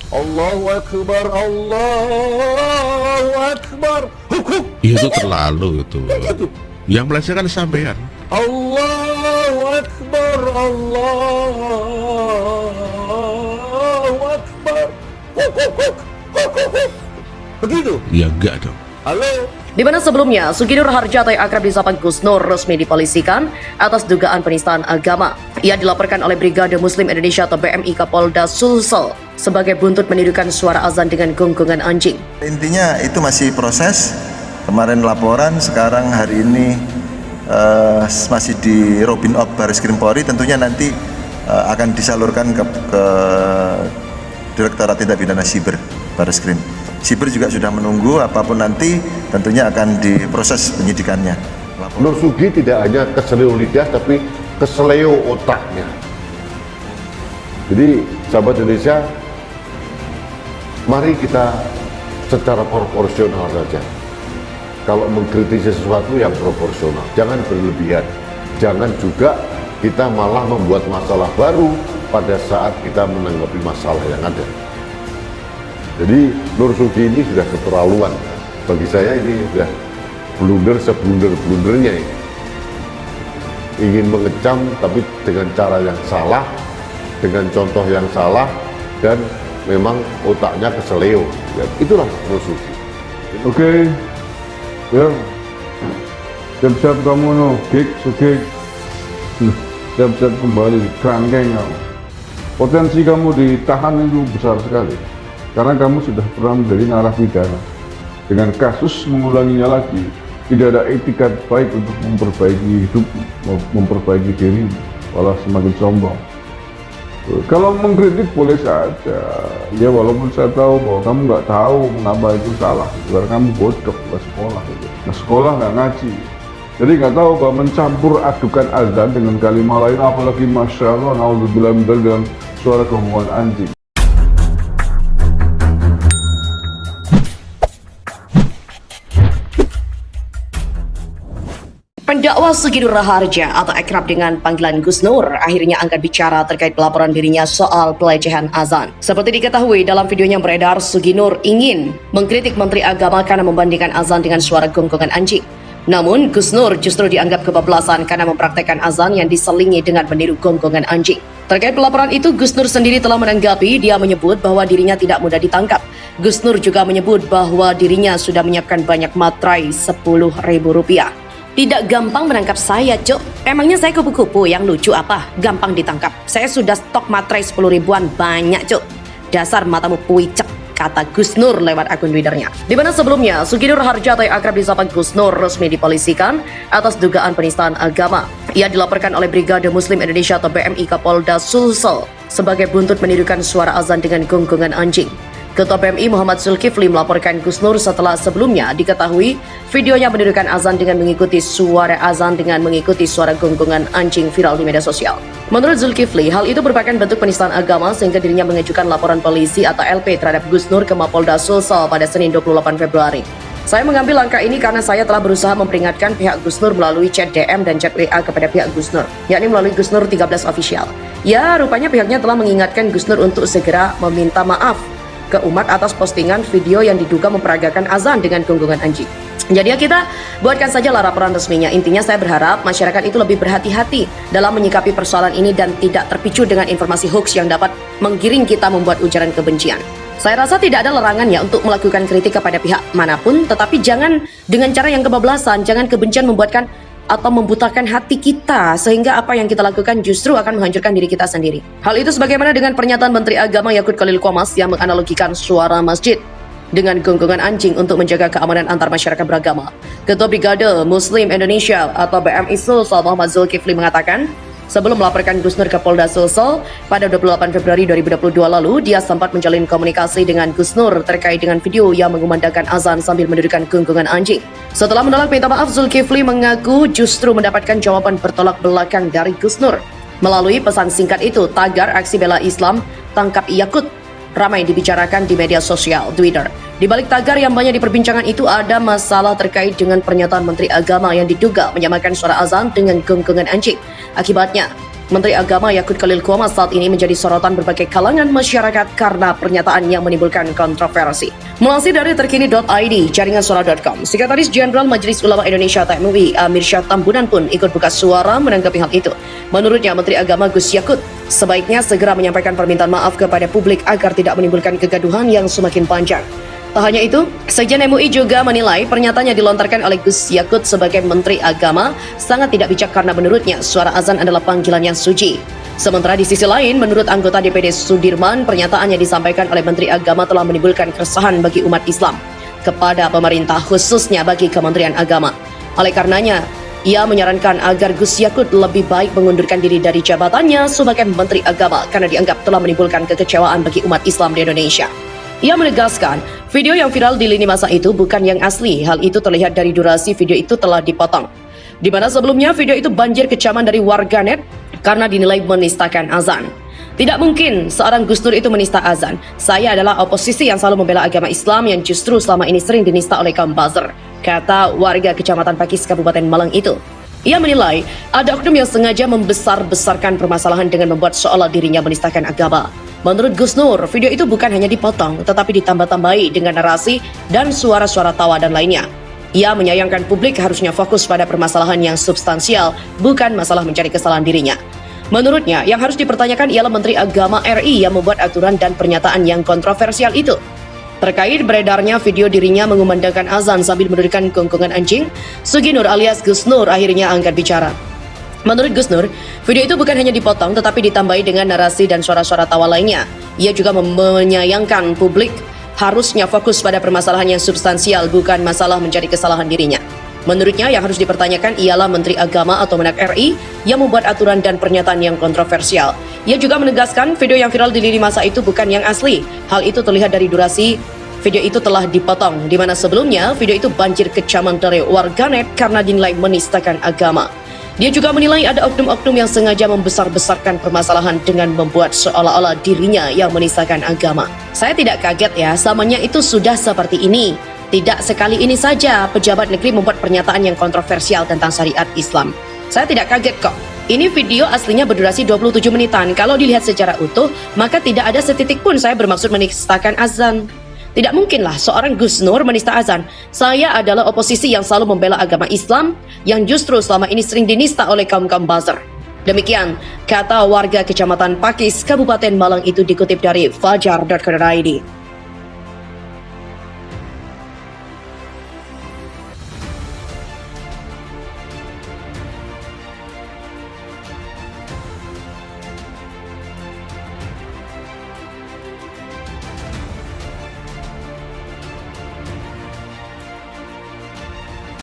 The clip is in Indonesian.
Allahu Akbar, Allahu Akbar. Huk, huk. Itu terlalu itu. Itu. Yang Malaysia kan sampean. Allahu Akbar, Allahu Akbar. Huk, huk, huk. Huk, huk, huk. Begitu. Ya enggak dong. Halo. Di mana sebelumnya, Sugi Nur Harjatho yang akrab disapa Gus Nur resmi dipolisikan atas dugaan penistaan agama. Ia dilaporkan oleh Brigade Muslim Indonesia atau BMI Kapolda Sulsel sebagai buntut menirukan suara azan dengan gonggongan anjing. Intinya itu masih proses. Kemarin laporan, sekarang hari ini masih di Robin Op Baris Krim Polri. Tentunya nanti akan disalurkan ke Direktorat Tindak Pidana Siber Baris Krim. Siber juga sudah menunggu, apapun nanti tentunya akan diproses penyidikannya. Nur Sugi tidak hanya keseleo lidah, tapi keseleo otaknya. Jadi, sahabat Indonesia, mari kita secara proporsional saja. Kalau mengkritisi sesuatu yang proporsional, jangan berlebihan. Jangan juga kita malah membuat masalah baru pada saat kita menanggapi masalah yang ada. Jadi Nur Sugi ini sudah keterlaluan. Bagi saya ini sudah blunder seblunder-blundernya ini. Ingin mengecam tapi dengan cara yang salah, dengan contoh yang salah, dan memang otaknya keseleo. Ya, itulah Nur Sugi. Oke, ya, siap-siap kamu no, gig, sugig, siap-siap kembali di kerangkeng kamu. Potensi kamu ditahan itu besar sekali, karena kamu sudah pernah menjadi narapidana. Dengan kasus mengulanginya lagi, tidak ada etikat baik untuk memperbaiki hidup, memperbaiki diri, malah semakin sombong. Kalau mengkritik boleh saja, ya walaupun saya tahu bahwa kamu nggak tahu mengapa itu salah, karena kamu bodoh, nggak sekolah, nggak sekolah, nggak ngaji. Jadi nggak tahu bahwa mencampur adukan azan dengan kalimat lain, apalagi masya Allah, naudzubillah min dzalik, dengan suara gonggongan anjing. Pendakwa Sugi Nur Harja atau akrab dengan panggilan Gus Nur akhirnya angkat bicara terkait pelaporan dirinya soal pelecehan azan. Seperti diketahui dalam videonya yang beredar, Sugi Nur ingin mengkritik Menteri Agama karena membandingkan azan dengan suara gonggongan anjing. Namun Gus Nur justru dianggap kebablasan karena mempraktekkan azan yang diselingi dengan meniru gonggongan anjing. Terkait pelaporan itu, Gus Nur sendiri telah menanggapi. Dia menyebut bahwa dirinya tidak mudah ditangkap. Gus Nur juga menyebut bahwa dirinya sudah menyiapkan banyak materai Rp10.000. Tidak gampang menangkap saya, Cuk. Emangnya saya kupu-kupu yang lucu apa? Gampang ditangkap. Saya sudah stok materai 10 ribuan banyak, Cuk. Dasar matamu puicek, kata Gus Nur lewat akun Twitternya. Di mana sebelumnya, Sugi Nur Harjatho yang akrab disapa Gus Nur resmi dipolisikan atas dugaan penistaan agama. Ia dilaporkan oleh Brigade Muslim Indonesia atau BMI Kapolda Sulsel sebagai buntut menirukan suara azan dengan gonggongan anjing. Ketua BMI Muhammad Zulkifli melaporkan Gus Nur setelah sebelumnya diketahui videonya menirukan azan dengan mengikuti suara gonggongan anjing viral di media sosial. Menurut Zulkifli, hal itu merupakan bentuk penistaan agama sehingga dirinya mengajukan laporan polisi atau LP terhadap Gus Nur ke Mapolda Sulsel pada Senin 28 Februari. Saya mengambil langkah ini karena saya telah berusaha memperingatkan pihak Gus Nur melalui chat DM dan chat WA kepada pihak Gus Nur, yakni melalui Gus Nur 13 Official. Ya, rupanya pihaknya telah mengingatkan Gus Nur untuk segera meminta maaf ke umat atas postingan video yang diduga memperagakan azan dengan gonggongan anjing. Jadi ya kita buatkan sajalah laporan resminya. Intinya saya berharap masyarakat itu lebih berhati-hati dalam menyikapi persoalan ini dan tidak terpicu dengan informasi hoax yang dapat menggiring kita membuat ujaran kebencian. Saya rasa tidak ada larangan ya untuk melakukan kritik kepada pihak manapun, tetapi jangan dengan cara yang kebablasan, jangan kebencian membuatkan atau membutakan hati kita sehingga apa yang kita lakukan justru akan menghancurkan diri kita sendiri. Hal itu sebagaimana dengan pernyataan Menteri Agama Yakut Khalil Qomas yang menganalogikan suara masjid dengan gonggongan anjing untuk menjaga keamanan antar masyarakat beragama. Ketua Brigade Muslim Indonesia atau BMI Sulsel Muhammad Zulkifli mengatakan, sebelum melaporkan Gus Nur ke Polda Sulsel pada 28 Februari 2022 lalu, dia sempat menjalin komunikasi dengan Gus Nur terkait dengan video yang mengumandangkan azan sambil menirukan gonggongan anjing. Setelah menolak minta maaf, Zulkifli mengaku justru mendapatkan jawaban bertolak belakang dari Gus Nur. Melalui pesan singkat itu, tagar aksi bela Islam tangkap Yakut ramai dibicarakan di media sosial Twitter. Di balik tagar yang banyak diperbincangkan itu ada masalah terkait dengan pernyataan Menteri Agama yang diduga menyamakan suara azan dengan gonggongan anjing. Akibatnya, Menteri Agama Yakut Khalil Qomas saat ini menjadi sorotan berbagai kalangan masyarakat karena pernyataan yang menimbulkan kontroversi. Melansir dari terkini.id, jaringansuara.com, Sekretaris Jenderal Majelis Ulama Indonesia atau MUI, Amir Syah Tambunan pun ikut buka suara menanggapi hal itu. Menurutnya, Menteri Agama Gus Yakut sebaiknya segera menyampaikan permintaan maaf kepada publik agar tidak menimbulkan kegaduhan yang semakin panjang. Tak hanya itu, Sekjen MUI juga menilai pernyataannya dilontarkan oleh Gus Yakut sebagai Menteri Agama sangat tidak bijak karena menurutnya suara azan adalah panggilan yang suci. Sementara di sisi lain, menurut anggota DPD Sudirman, pernyataannya disampaikan oleh Menteri Agama telah menimbulkan keresahan bagi umat Islam kepada pemerintah, khususnya bagi Kementerian Agama. Oleh karenanya, ia menyarankan agar Gus Yakut lebih baik mengundurkan diri dari jabatannya sebagai Menteri Agama karena dianggap telah menimbulkan kekecewaan bagi umat Islam di Indonesia. Ia menegaskan, video yang viral di lini masa itu bukan yang asli. Hal itu terlihat dari durasi video itu telah dipotong. Di mana sebelumnya video itu banjir kecaman dari warganet karena dinilai menistakan azan. Tidak mungkin seorang Gus Nur itu menista azan. Saya adalah oposisi yang selalu membela agama Islam yang justru selama ini sering dinista oleh kaum buzzer, kata warga Kecamatan Pakis, Kabupaten Malang itu. Ia menilai ada oknum yang sengaja membesar-besarkan permasalahan dengan membuat seolah dirinya menistakan agama. Menurut Gus Nur, video itu bukan hanya dipotong, tetapi ditambah-tambahi dengan narasi dan suara-suara tawa dan lainnya. Ia menyayangkan publik harusnya fokus pada permasalahan yang substansial, bukan masalah mencari kesalahan dirinya. Menurutnya, yang harus dipertanyakan ialah Menteri Agama RI yang membuat aturan dan pernyataan yang kontroversial itu. Terkait beredarnya video dirinya mengumandangkan azan sambil menundukkan gonggongan anjing, Sugi Nur alias Gus Nur akhirnya angkat bicara. Menurut Gus Nur, video itu bukan hanya dipotong tetapi ditambahi dengan narasi dan suara-suara tawa lainnya. Ia juga menyayangkan publik harusnya fokus pada permasalahan yang substansial, bukan masalah mencari kesalahan dirinya. Menurutnya, yang harus dipertanyakan ialah Menteri Agama atau Menak RI yang membuat aturan dan pernyataan yang kontroversial. Ia juga menegaskan video yang viral di lini masa itu bukan yang asli. Hal itu terlihat dari durasi video itu telah dipotong, di mana sebelumnya video itu banjir kecaman dari warganet karena dinilai menistakan agama. Dia juga menilai ada oknum-oknum yang sengaja membesar-besarkan permasalahan dengan membuat seolah-olah dirinya yang menistakan agama. Saya tidak kaget ya, samanya itu sudah seperti ini. Tidak sekali ini saja pejabat negeri membuat pernyataan yang kontroversial tentang syariat Islam. Saya tidak kaget kok. Ini video aslinya berdurasi 27 menitan. Kalau dilihat secara utuh, maka tidak ada setitik pun saya bermaksud menistakan azan. Tidak mungkinlah seorang Gus Nur menista azan. Saya adalah oposisi yang selalu membela agama Islam yang justru selama ini sering dinista oleh kaum-kaum buzzer. Demikian kata warga Kecamatan Pakis, Kabupaten Malang itu dikutip dari fajar.co.id.